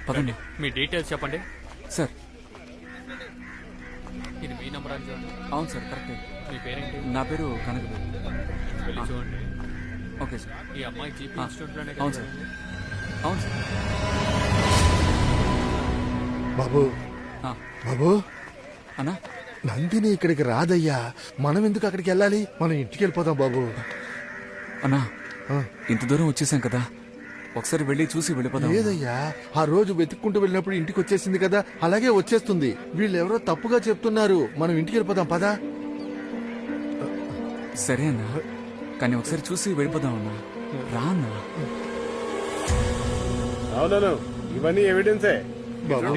పదండి. మీ డీటెయిల్స్ చెప్పండి. సార్ ఇది మీ నంబర్ అని చూడండి. అవును సార్ కరెక్టే. మీ పేరేంటి? నా పేరు కనకదు. వెళ్ళి చూడండి. Okay sir. ఈ అమ్మాయి జీపీ ఇన్స్టిట్యూట్లోనే అవును సార్. అవును సార్. బాబు ఆ, బాబు అన్నా నందిని ఇక్కడికి రాదయ్యా. మనం ఎందుకు అక్కడికి వెళ్ళాలి? మనం ఇంటికి వెళ్ళిపోదాం బాబు. అన్నా ఆ, ఇంత దూరం వచ్చేసాం కదా, ఒకసారి వెళ్ళి చూసి వెళ్ళిపోదాం. లేదయ్యా, ఆ రోజు వెతుక్కుంటూ వెళ్ళినప్పుడు ఇంటికి వచ్చేసింది కదా, అలాగే వచ్చేస్తుంది. వీళ్ళు ఎవరో తప్పుగా చెప్తున్నారు. మనం ఇంటికి వెళ్ళిపోదాం పదా. సరే అన్నా, కానీ ఒకసారి చూసి వెళ్ళిపోదాం అన్నా. రా అన్నా. అవునవును, ఇవన్నీ ఎవిడెన్సే. బాబు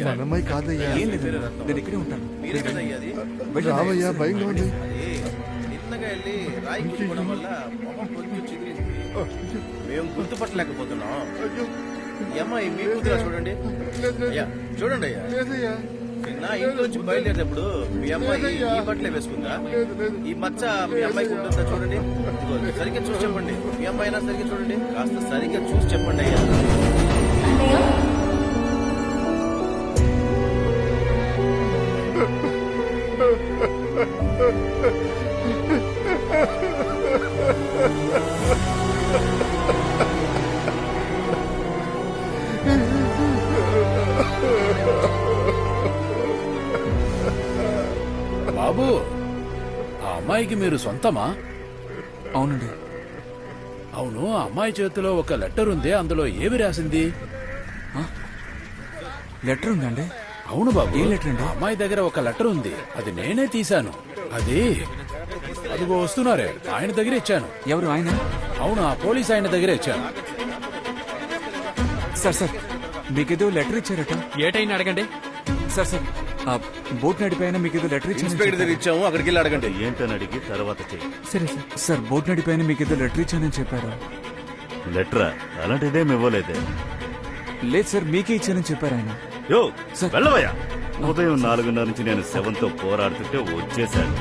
మన అమ్మాయి కాదయ్యా. ఏం లేదు అన్నా, నేను ఇక్కడే ఉంటాను. వెళ్ళండి. రావయ్యా, భయంగా ఉంది. చిన్నగా వెళ్ళి రాయి కుట్టుకోవడం వల్ల మొహం కొంచెం చిగిరింది. మేము గుర్తుపట్టలేకపోతున్నాం. ఈ అమ్మాయి మీ కూతురా? చూడండి అయ్యా, చూడండి అయ్యా. లేదయ్యా, నిన్న ఇంట్లో నుంచి బయలుదేరేటప్పుడు మీ అమ్మాయి ఈ బట్టలే వేసుకుందా? ఈ మచ్చ మీ అమ్మాయికి ఉంటుందా? చూడండి. ఇదిగో, సరిగ్గా చూసి చెప్పండి. మీ అమ్మాయి అయినా సరిగ్గా చూడండి. కాస్త సరిగ్గా చూసి చెప్పండి అయ్యా. బాబు, ఆ అమ్మాయికి మీరు సొంతమా? అవునండి. అవును, ఆ అమ్మాయి చేతిలో ఒక లెటర్ ఉంది. అందులో ఏమి రాసింది? లెటర్ ఉందండి? అవును బాబు. ఏ లెటర్ అండి? ఆ అమ్మాయి దగ్గర ఒక లెటర్ ఉంది. అది నేనే తీశాను. అదిగో వస్తున్నారే, ఆయన దగ్గర ఇచ్చాను. ఎవరు ఆయన? అవును, ఆ పోలీస్ ఆయన దగ్గర ఇచ్చాను. సార్ సార్, మీకేదో లెటర్ ఇచ్చారట. ఏటైనా అడగండి. సార్ సార్, ఆ బోట్ నడిపైన మీకేదో లెటర్ ఇన్స్పెక్టర్ దగ్గర ఇచ్చాను. ఇచ్చాము, అక్కడికి వెళ్ళి అడగండి. ఏంటని అడిగి తర్వాత చెయ్యి. సరే సార్. సార్, బోట్ నడిపైన మీకేదో లెటర్ ఇచ్చానని చెప్పారు. లెటరా? అలాంటిదేం ఇవ్వలేదే. లేదు సార్, మీకే ఇచ్చానని చెప్పారు ఆయన. యో సార్. వెళ్ళవయ్యా. ఉదయం 4:30 నుంచి నేను శవంతో పోరాడుతుంటే వచ్చేశాను.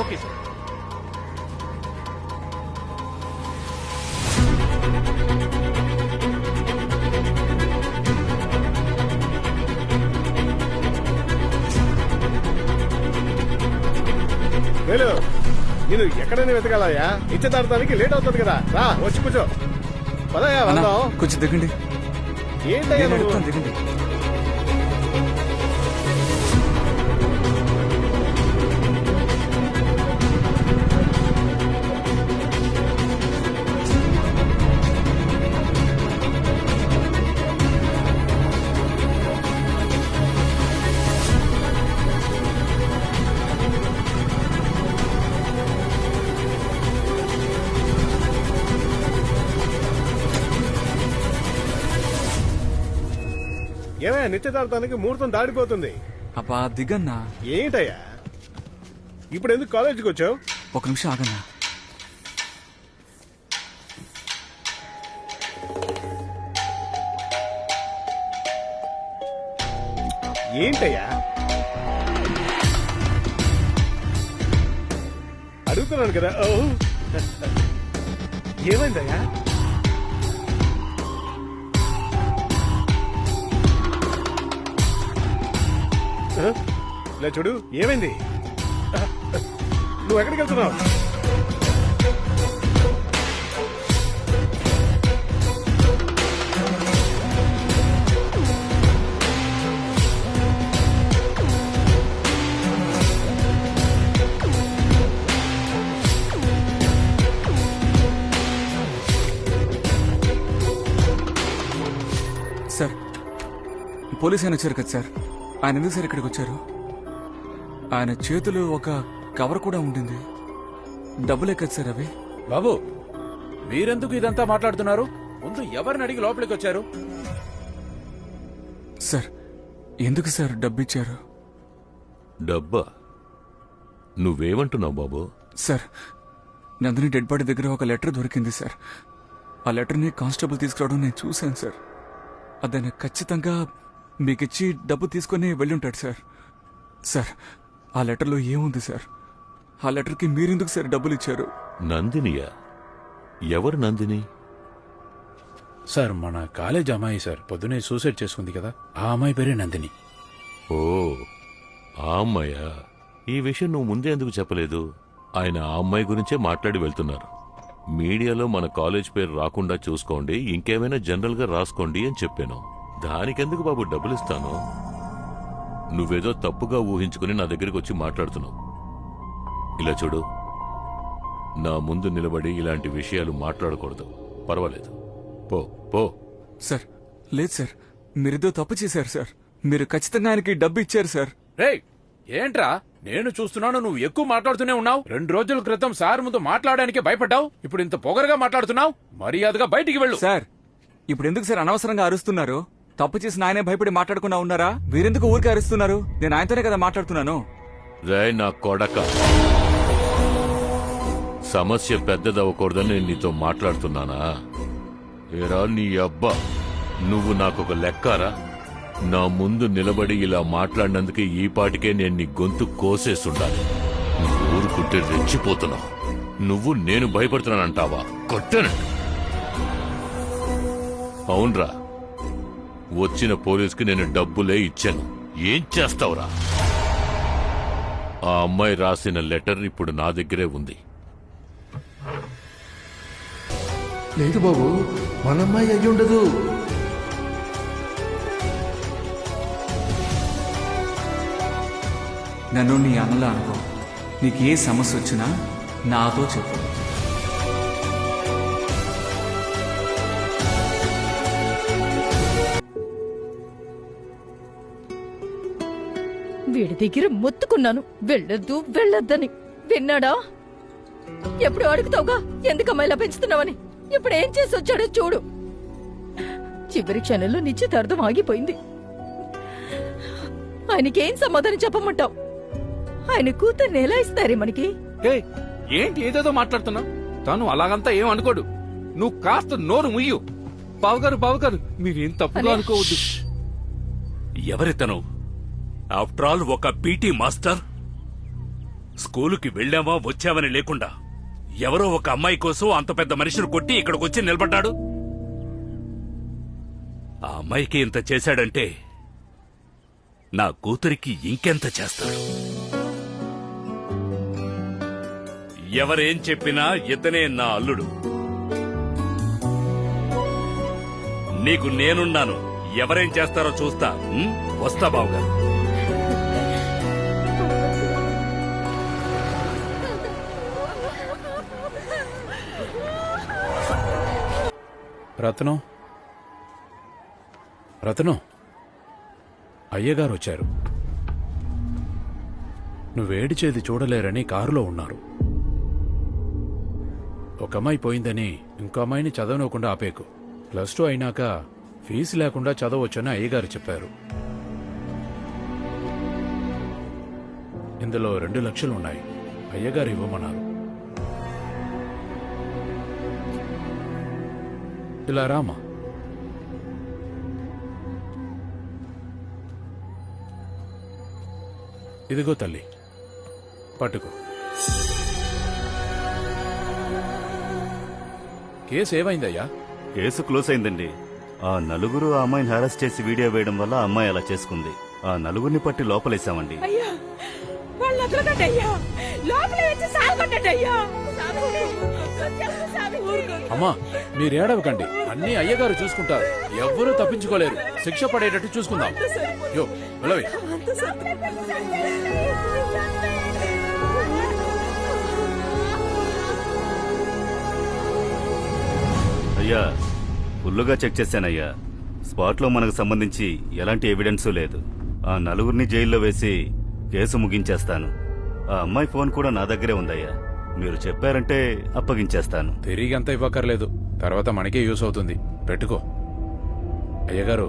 Okay sir. వేలు, నేను ఎక్కడైనా వెతకాలయ్యా. ఇచ్చేదాడటానికి లేట్ అవుతుంది కదా. రా, వచ్చి కూర్చో. పదయ్యా, అన్నా, వెళ్దాం. కొంచెం దిగండి. ఏంటయ్యా నేను నువ్వు? అడుగుతాను, దిగండి. ఏమయ్యా, నిశ్చితార్థానికి ముహూర్తం దాడిపోతుంది. అబ్బా దిగన్నా. ఏంటయ్యా, ఇప్పుడు ఎందుకు కాలేజీకి వచ్చావు? ఒక నిమిషం ఆగన్నా. ఏంటయ్యా అడుగుతున్నాను కదా. ఓ, ఏమైందయ్యా? ఇలా చూడు, ఏమైంది? నువ్వు ఎక్కడికి వెళ్తున్నావు? సార్, పోలీస్ ఆయన వచ్చారు కదా సార్. ఆయన ఎందుకు సార్ ఇక్కడికి వచ్చారు? ఆయన చేతిలో ఒక కవర్ కూడా ఉండింది. డబ్బులే కదా సార్ అవి. బాబు, మీరెందుకు ఇదంతా మాట్లాడుతున్నారు? ముందు ఎవరిని అడిగి లోపలికి వచ్చారు? సార్, ఎందుకు సార్ డబ్బు ఇచ్చారు? డబ్బా? నువ్వేమంటున్నావు బాబు? సార్, నందిని డెడ్ బాడీ దగ్గర ఒక లెటర్ దొరికింది సార్. ఆ లెటర్ని కానిస్టేబుల్ తీసుకురావడం నేను చూశాను సార్. అదైనా ఖచ్చితంగా మీకిచ్చి డబ్బు తీసుకుని వెళ్ళుంటాడు సార్. సార్, ఆ లెటర్లో ఏముంది సార్? ఆ లెటర్కి మీరెందుకు సార్ డబ్బులు ఇచ్చారు? నందినియా? ఎవరు నందిని? సార్ మన కాలేజ్ అమ్మాయి సార్ పొద్దునే సూసైడ్ చేసుకుంది కదా, ఆ అమ్మాయి పేరే నందిని. ఓ ఆ అమ్మాయా? ఈ విషయం నువ్వు ముందే ఎందుకు చెప్పలేదు? ఆయన ఆ అమ్మాయి గురించే మాట్లాడి వెళ్తున్నారు. మీడియాలో మన కాలేజ్ పేరు రాకుండా చూసుకోండి, ఇంకేమైనా జనరల్ గా రాసుకోండి అని చెప్పాను. దానికెందుకు బాబు డబ్బులు ఇస్తాను? నువ్వేదో తప్పుగా ఊహించుకుని నా దగ్గరికి వచ్చి మాట్లాడుతున్నావు. ఇలా చూడు, నా ముందు నిలబడి ఇలాంటి విషయాలు మాట్లాడకూడదు. పర్వాలేదు, పో పో. సార్ లేదు సార్, మీరేదో తప్పు చేశారు సార్. మీరు ఖచ్చితంగా ఆయనకి డబ్బు ఇచ్చారు సార్. రేయ్ ఏంట్రా, నేను చూస్తున్నాను నువ్వు ఎక్కువ మాట్లాడుతూనే ఉన్నావు. 2 రోజుల క్రితం సార్ ముందు మాట్లాడడానికి భయపడ్డావు, ఇప్పుడు ఇంత పొగరుగా మాట్లాడుతున్నావు. మర్యాదగా బయటికి వెళ్ళు. సార్ ఇప్పుడు ఎందుకు సార్ అనవసరంగా అరుస్తున్నారు? తప్పు చేసిన ఆయనే భయపడి మాట్లాడకుండా ఉన్నారా? మీరెందుకు ఊరికే అరుస్తున్నారు? నేను ఆయనతోనే కదా మాట్లాడుతున్నాను. రే నా కొడక, సమస్య పెద్దదవ్వకూడదని నేను నీతో మాట్లాడుతున్నానా? ఏరా నీ అబ్బా, నువ్వు నాకొక లెక్కారా? నా ముందు నిలబడి ఇలా మాట్లాడినందుకే ఈ పాటికే నేను నీ గొంతు కోసేస్తుండాలి. నువ్వు ఊరుకుంటే రెచ్చిపోతున్నావు. నువ్వు నేను భయపడుతున్నానంటావా? కొట్టనండి. అవునరా, వచ్చిన పోలీసుకి నేను డబ్బులే ఇచ్చాను. ఏం చేస్తావురా? ఆ అమ్మాయి రాసిన లెటర్ ఇప్పుడు నా దగ్గరే ఉంది. లేదు బాబు, మన అమ్మాయి అయ్యి ఉండదు. నన్ను నీ అన్నలా అనుకో. నీకు ఏ సమస్య వచ్చినా నాతో చెప్పు. వీడి దగ్గర మొత్తుకున్నాను వెళ్ళొద్దు వెళ్ళొద్దని. విన్నాడా? ఎప్పుడు అడుగుతావుగా ఎందుకమ్మా ఇలా పెంచుతున్నావని. ఇప్పుడు ఏం చేసి వచ్చాడో చూడు. చివరి క్షణంలో నిశ్చితార్థం ఆగిపోయింది. ఆయనకేం సమాధానం చెప్పమంటావు? ఆయన కూతుర్ని ఎలా ఇస్తారే మనకి? ఏయ్, ఏంటి ఏదేదో మాట్లాడుతున్నావు? తను అలాగంతా ఏం అనుకోడు. నువ్వు కాస్త నోరు ముయ్యు. బావగారు మీరేం తప్పుగా అనుకోవద్దు. ఎవరితను? ఆఫ్టర్ ఆల్ ఒక పీటీ మాస్టర్. స్కూలుకి వెళ్ళామా వచ్చామని లేకుండా ఎవరో ఒక అమ్మాయి కోసం అంత పెద్ద మనిషిని కొట్టి ఇక్కడికొచ్చి నిలబడ్డాడు. ఆ అమ్మాయికి ఇంత చేశాడంటే నా కూతురికి ఇంకెంత చేస్తాడు? ఎవరేం చెప్పినా ఇతనే నా అల్లుడు. నీకు నేనున్నాను. ఎవరేం చేస్తారో చూస్తా. వస్తా బావగారు. రత్నం, రత్నం, అయ్యగారు వచ్చారు. నువ్వేడిచేది చూడలేరని కారులో ఉన్నారు. ఒక అమ్మాయి పోయిందని ఇంకో అమ్మాయిని చదవనకుండా ఆపేకు. +2 అయినాక ఫీజు లేకుండా చదవచ్చని అయ్యగారు చెప్పారు. ఇందులో 2 లక్షలు ఉన్నాయి. అయ్యగారు ఇవ్వమన్నారు. ఇలా రామా. ఇదిగో తల్లి, పట్టుకో. కేసు ఏమైందయ్యా? కేసు క్లోజ్ అయిందండి. ఆ నలుగురు ఆ అమ్మాయిని హెరాస్ చేసి వీడియో వేయడం వల్ల ఆ అమ్మాయి అలా చేసుకుంది. ఆ నలుగురిని పట్టి లోపలేశామండి. అయ్యా వాళ్ళు వదలకండి అయ్యా, లోపల వచ్చి సాగొట్టండి అయ్యా. అమ్మా మీరేడవకండి, అన్నీ అయ్యగారు చూసుకుంటారు. ఎవ్వరూ తప్పించుకోలేరు. శిక్ష పడేటట్టు చూసుకుందాం. యో వెళ్ళవే. అయ్యా ఫుల్లుగా చెక్ చేశానయ్యా. స్పాట్లో మనకు సంబంధించి ఎలాంటి ఎవిడెన్సూ లేదు. ఆ నలుగురిని జైల్లో వేసి కేసు ముగించేస్తాను. ఆ అమ్మాయి ఫోన్ కూడా నా దగ్గరే ఉందయ్యా. మీరు చెప్పారంటే అప్పగించేస్తాను. తిరిగి అంత ఇవ్వక్కర్లేదు, తర్వాత మనకే యూస్ అవుతుంది. పెట్టుకో. అయ్యగారు,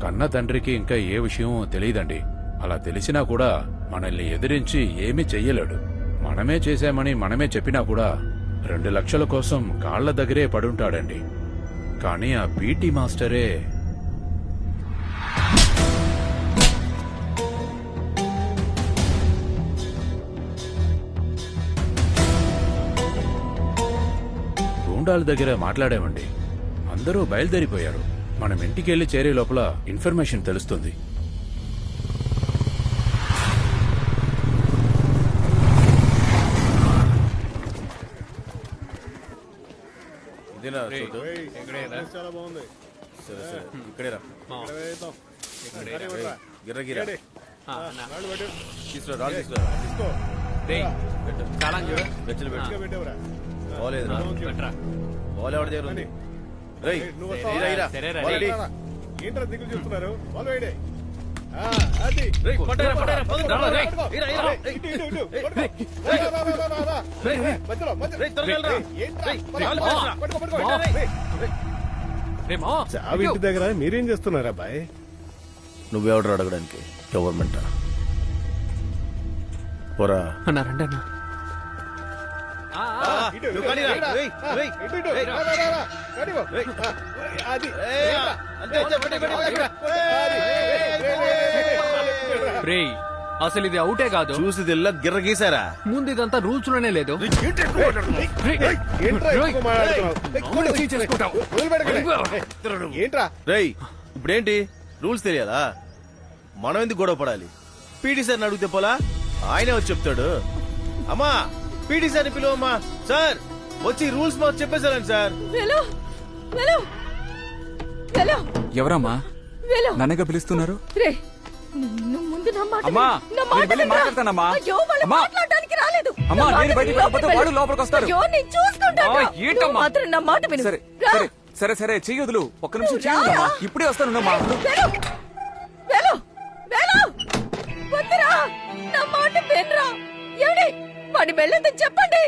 కన్న తండ్రికి ఇంకా ఏ విషయం తెలియదండి. అలా తెలిసినా కూడా మనల్ని ఎదిరించి ఏమీ చెయ్యలేడు. మనమే చేశామని మనమే చెప్పినా కూడా 2 లక్షల కోసం కాళ్ల దగ్గరే పడుంటాడండి. కానీ ఆ పీటీ మాస్టరే గూండాల దగ్గర మాట్లాడామండి. అందరూ బయలుదేరిపోయారు. మనం ఇంటికెళ్లి చేరే లోపల ఇన్ఫర్మేషన్ తెలుస్తుంది. ఇదేనా చోటు? చాలా బాగుంది. సరే సరే ఇక్కడే రా. ఇక్కడ వేద్దాం. సరే, రేయ్, ఇవ్వరా. గిర్ర గిర్ర రెడీ. రాళ్ళు పెట్టు. తీసుకురా, రాళ్ళు తీసుకురా. తీసుకో. పెట్టు. గచ్చులు పెట్టు. ఇంకా పెట్టేవరా. బాలేదు రా. బాల్ ఎవరి దగ్గర ఉంది? రేయ్, నువ్వు వస్తావా? ఇరా, ఇరా. Ball ready. ఏంట్రా దిగులు చూస్తున్నారు? బాల్ వేయడే. అది రేయ్, పట్టరా, పట్టరా, పట్టుకో, పట్టుకో, రేయ్. పట్టుకో. ఇరా, ఇరా. ఇటు, ఇటు, ఇటు. పట్టుకో. రా, రా, రా, రా, రా. మధ్యలో, మధ్యలో. రేయ్, త్వరగా వెళ్ళరా. ఏంట్రా? రేయ్, పట్టుకో, రాళ్ళు పట్టుకో, తీసుకురా. పట్టుకో, పట్టుకో. రేయ్. చావి ఇంటి దగ్గర మీరేం చేస్తున్నారు అబ్బాయి? నువ్వెవడు అడగడానికి? గవర్నమెంట్ పోరా. ఇటు, నువ్వు కానీరా. ఇటు, రేయ్, రేయ్. ఇటు, ఇటు. రా, రా, రా, రా. కానివ్వు. రేయ్. అది ఏయ్, అంతే, అంతే, పెట్టు, పెట్టు, పెట్టు. రేయ్ అసలు ఇది అవుటే కాదు. చూసి తెల్ల గిర్ర గీసారా? ముందు ఇదంతా రూల్స్ లోనే లేదు. ఏంట్రా? రేయ్, ఇప్పుడేంటి రూల్స్ తెలియదా? మనం ఎందుకు గొడవ పడాలి? పీటీ సార్ని అడిగితే పోలా, ఆయనే వచ్చి చెప్తాడు. అమ్మా, పీటీ సార్ని పిలువమ్మా. సార్ వచ్చి రూల్స్ మాకు చెప్పేశారండి సార్. వెళ్ళు వెళ్ళు వెళ్ళు ఎవరమ్మా వెళ్ళు. నన్నగా పిలుస్తున్నారు? రే నువ్వు ముందు నా మాట అమ్మా, విను. నా మాట నేను వెళ్ళి వినరా? మాట్లాడతానమ్మా. అయ్యో, వాళ్ళు అమ్మా. మాట్లాడడానికి రాలేదు. అమ్మా, నా మాట నేను బయటికి విను, వెళ్ళకపోతే లోపలికి వాళ్ళు వెళ్ళు. లోపలికి వస్తారు. అయ్యో, నేను చూసుకుంటాను. ఆ, ఏంటమ్మా? నువ్వు మాత్రం నా మాట విను. సరే రా. సరే సరే సరే చెయ్యొదులు. ఒక్క నిమిషం నువ్వు చెయ్యొద్దమ్మా. రారా? ఇప్పుడే వస్తానున్నమ్మా. వెళ్ళు వెళ్ళు వెళ్ళు. వద్దురా, నా మాట వినరా. ఏమిటి వాడి వెళ్ళొద్దని చెప్పండి.